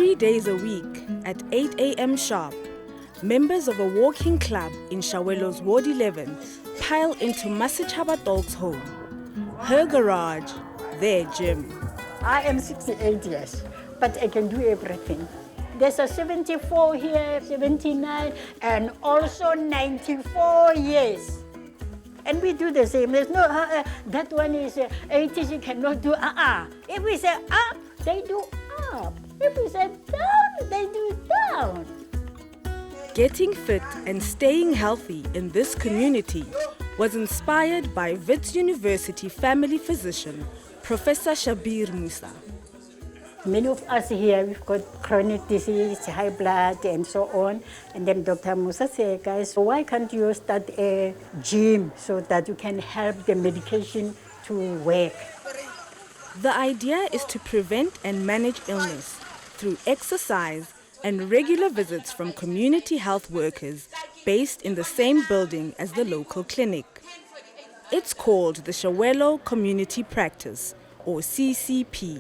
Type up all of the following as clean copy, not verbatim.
3 days a week at 8 a.m. sharp, members of a walking club in Chiawelo's Ward 11 pile into Masichaba Dog's home. Her garage, their gym. I am 68 years, but I can do everything. There's a 74 here, 79, and also 94 years. And we do the same. There's no, that one is 80, she cannot do, If we say up, they do up. If we say down, they do down. Getting fit and staying healthy in this community was inspired by Wits University family physician, Professor Moosa. Many of us here, we've got chronic disease, high blood, and so on. And then Dr. Moosa said, guys, why can't you start a gym so that you can help the medication to work? The idea is to prevent and manage illness through exercise and regular visits from community health workers based in the same building as the local clinic. It's called the Chiawelo Community Practice, or CCP.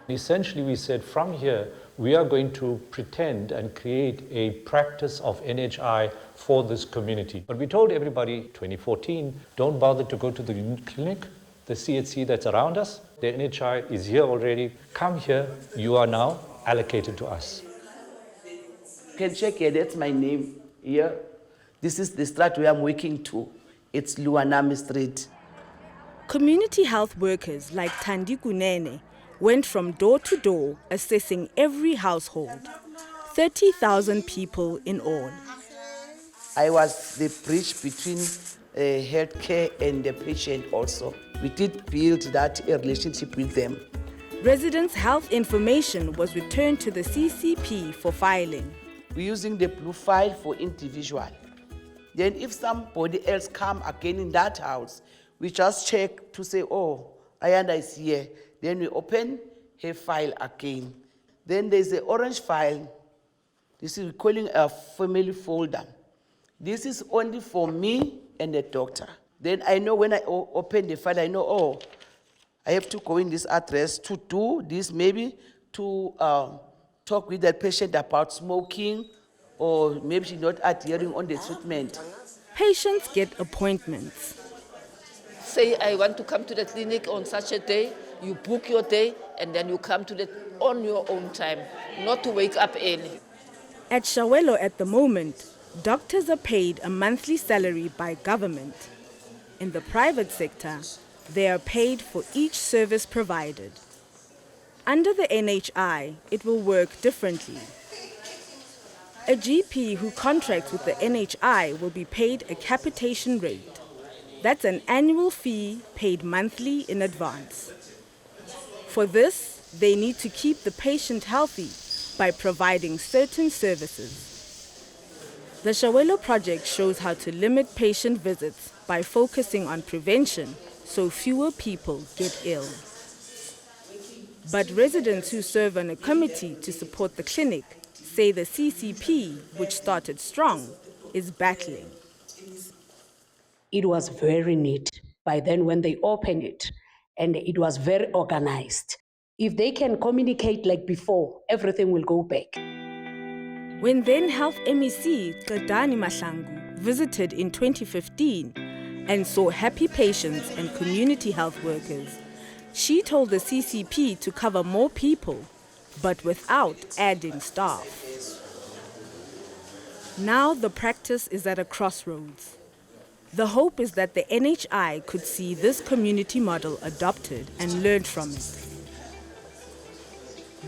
Essentially, we said from here, we are going to pretend and create a practice of NHI for this community. But we told everybody, 2014, don't bother to go to the clinic, the CHC that's around us. The NHI is here already. Come here, you are now allocated to us. You can check here, that's my name here. This is the street where I'm working to. It's Luanami Street. Community health workers like Thandi Kunene went from door to door assessing every household, 30,000 people in all. I was the bridge between healthcare and the patient also. We did build that relationship with them. Residents' health information was returned to the CCP for filing. We're using the blue file for individual. Then if somebody else come again in that house, we just check to say, oh, Ayanda is here. Then we open her file again. Then there's the orange file. This is we're calling a family folder. This is only for me and the doctor. Then I know when I open the file, I know, oh, I have to go in this address to do this, maybe to talk with the patient about smoking, or maybe she's not adhering on the treatment. Patients get appointments. Say, I want to come to the clinic on such a day, you book your day, and then you come to on your own time, not to wake up early. At Chiawelo at the moment, doctors are paid a monthly salary by government. In the private sector, they are paid for each service provided. Under the NHI, it will work differently. A GP who contracts with the NHI will be paid a capitation rate. That's an annual fee paid monthly in advance. For this, they need to keep the patient healthy by providing certain services. The Chiawelo project shows how to limit patient visits by focusing on prevention so fewer people get ill. But residents who serve on a committee to support the clinic say the CCP, which started strong, is battling. It was very neat by then when they opened it, and it was very organized. If they can communicate like before, everything will go back. When then Health MEC Qedani Mahlangu visited in 2015 and saw happy patients and community health workers, she told the CCP to cover more people, but without adding staff. Now the practice is at a crossroads. The hope is that the NHI could see this community model adopted and learn from it.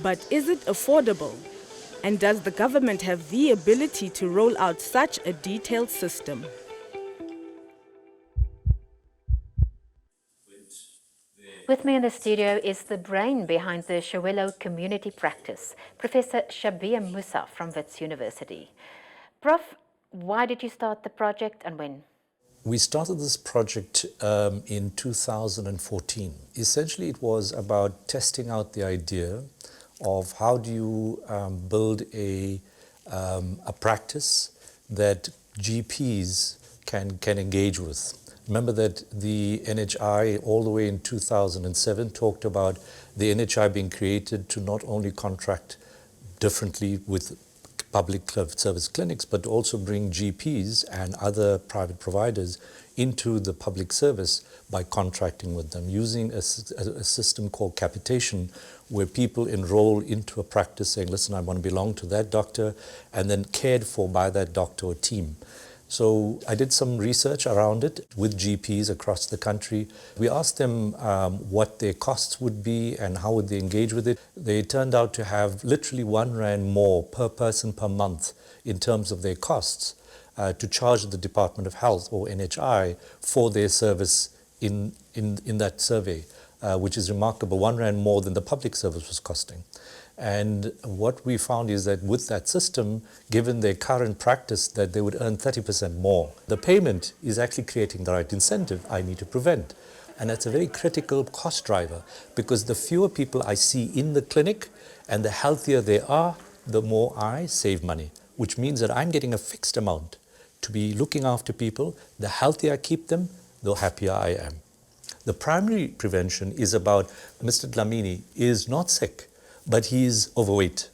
But is it affordable? And does the government have the ability to roll out such a detailed system? With me in the studio is the brain behind the Chiawelo Community Practice, Professor Chiawelo Moosa from Wits University. Prof, why did you start the project and when? We started this project in 2014. Essentially, it was about testing out the idea of how do you build a practice that GPs can engage with. Remember that the NHI all the way in 2007 talked about the NHI being created to not only contract differently with public service clinics, but also bring GPs and other private providers into the public service by contracting with them, using a system called capitation, where people enroll into a practice saying, listen, I want to belong to that doctor, and then cared for by that doctor or team. So I did some research around it with GPs across the country. We asked them what their costs would be and how would they engage with it. They turned out to have literally R1 more per person per month in terms of their costs to charge the Department of Health or NHI for their service in that survey, which is remarkable, R1 more than the public service was costing. And what we found is that with that system, given their current practice, that they would earn 30% more. The payment is actually creating the right incentive. I need to prevent. And that's a very critical cost driver, because the fewer people I see in the clinic and the healthier they are, the more I save money, which means that I'm getting a fixed amount to be looking after people. The healthier I keep them, the happier I am. The primary prevention is about Mr. Dlamini is not sick, but he is overweight.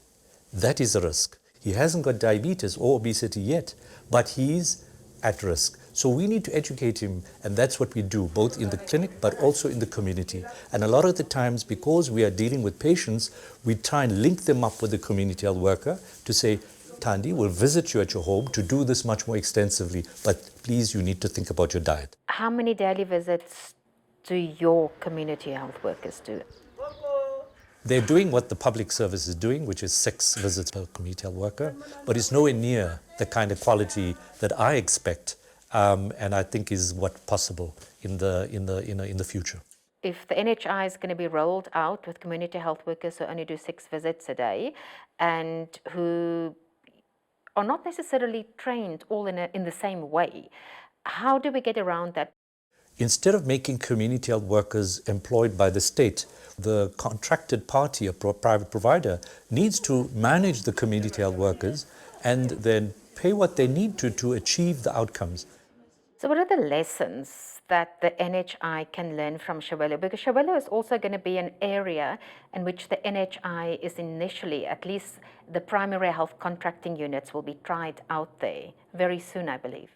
That is a risk. He hasn't got diabetes or obesity yet, but he's at risk. So we need to educate him, and that's what we do, both in the clinic but also in the community. And a lot of the times, because we are dealing with patients, we try and link them up with the community health worker to say, Thandi, we'll visit you at your home to do this much more extensively, but please, you need to think about your diet. How many daily visits do your community health workers do? They're doing what the public service is doing, which is 6 visits per community health worker, but it's nowhere near the kind of quality that I expect, and I think is what's possible in the future. If the NHI is going to be rolled out with community health workers who only do 6 visits a day and who are not necessarily trained all in the same way, how do we get around that? Instead of making community health workers employed by the state, the contracted party, a private provider, needs to manage the community health workers and then pay what they need to achieve the outcomes. So what are the lessons that the NHI can learn from Chiawelo? Because Chiawelo is also going to be an area in which the NHI is initially, at least the primary health contracting units will be tried out there very soon, I believe.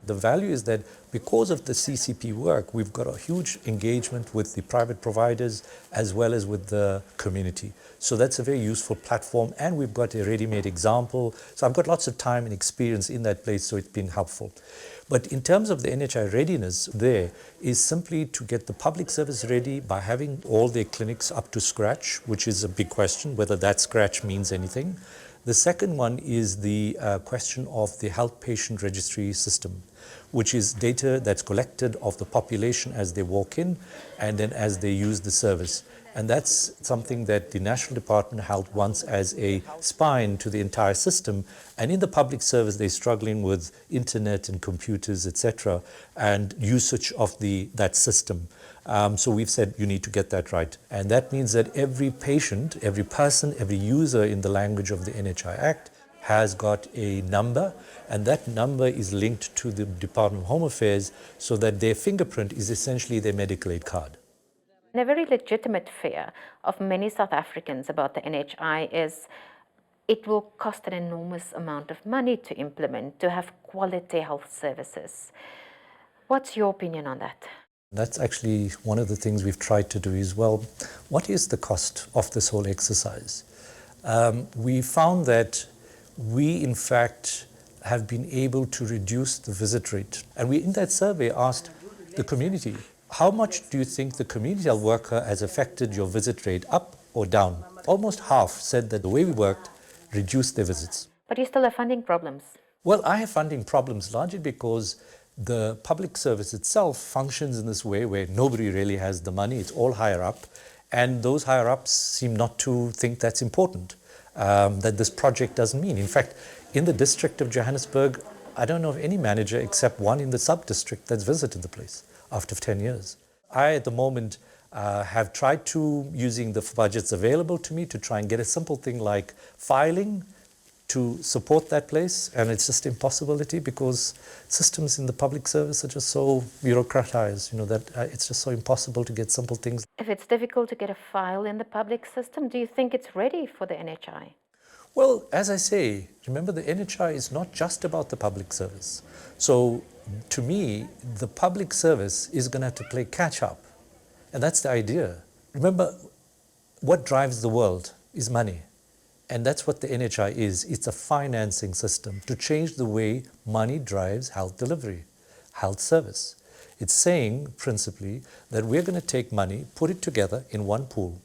The value is that because of the CCP work, we've got a huge engagement with the private providers as well as with the community. So that's a very useful platform, and we've got a ready-made example. So I've got lots of time and experience in that place, so it's been helpful. But in terms of the NHI readiness, there is simply to get the public service ready by having all their clinics up to scratch, which is a big question, whether that scratch means anything. The second one is the question of the health patient registry system, which is data that's collected of the population as they walk in and then as they use the service. And that's something that the National Department of Health wants as a spine to the entire system. And in the public service, they're struggling with internet and computers, etc., and usage of that system. So we've said you need to get that right. And that means that every patient, every person, every user in the language of the NHI Act has got a number, and that number is linked to the Department of Home Affairs so that their fingerprint is essentially their medical aid card. And a very legitimate fear of many South Africans about the NHI is it will cost an enormous amount of money to implement, to have quality health services. What's your opinion on that? That's actually one of the things we've tried to do as well. What is the cost of this whole exercise? We found that we, in fact, have been able to reduce the visit rate. And we, in that survey, asked the community, how much do you think the community health worker has affected your visit rate, up or down? Almost half said that the way we worked reduced their visits. But you still have funding problems. Well, I have funding problems largely because the public service itself functions in this way where nobody really has the money. It's all higher up. And those higher ups seem not to think that's important, that this project doesn't mean. In fact, in the district of Johannesburg, I don't know of any manager except one in the sub-district that's visited the place after 10 years. I, at the moment, have tried to, using the budgets available to me, to try and get a simple thing like filing to support that place, and it's just impossibility because systems in the public service are just so bureaucratized, that it's just so impossible to get simple things. If it's difficult to get a file in the public system, do you think it's ready for the NHI? Well, as I say, remember the NHI is not just about the public service. So to me, the public service is going to have to play catch up. And that's the idea. Remember, what drives the world is money. And that's what the NHI is. It's a financing system to change the way money drives health delivery, health service. It's saying, principally, that we're going to take money, put it together in one pool.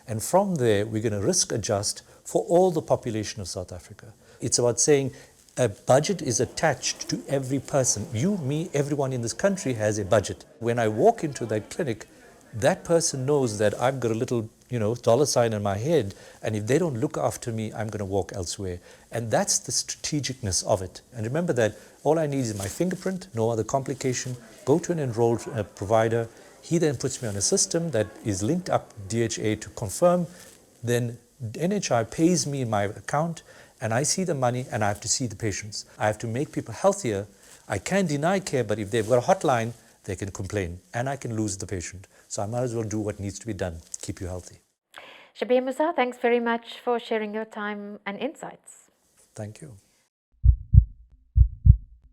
And from there, we're going to risk adjust for all the population of South Africa. It's about saying a budget is attached to every person. You, me, everyone in this country has a budget. When I walk into that clinic, that person knows that I've got a little, dollar sign in my head, and if they don't look after me, I'm going to walk elsewhere. And that's the strategicness of it. And remember that all I need is my fingerprint, no other complication, go to an enrolled provider. He then puts me on a system that is linked up DHA to confirm. Then NHI pays me in my account, and I see the money, and I have to see the patients. I have to make people healthier. I can deny care, but if they've got a hotline, they can complain, and I can lose the patient. So I might as well do what needs to be done, keep you healthy. Chiawelo Moosa, thanks very much for sharing your time and insights. Thank you.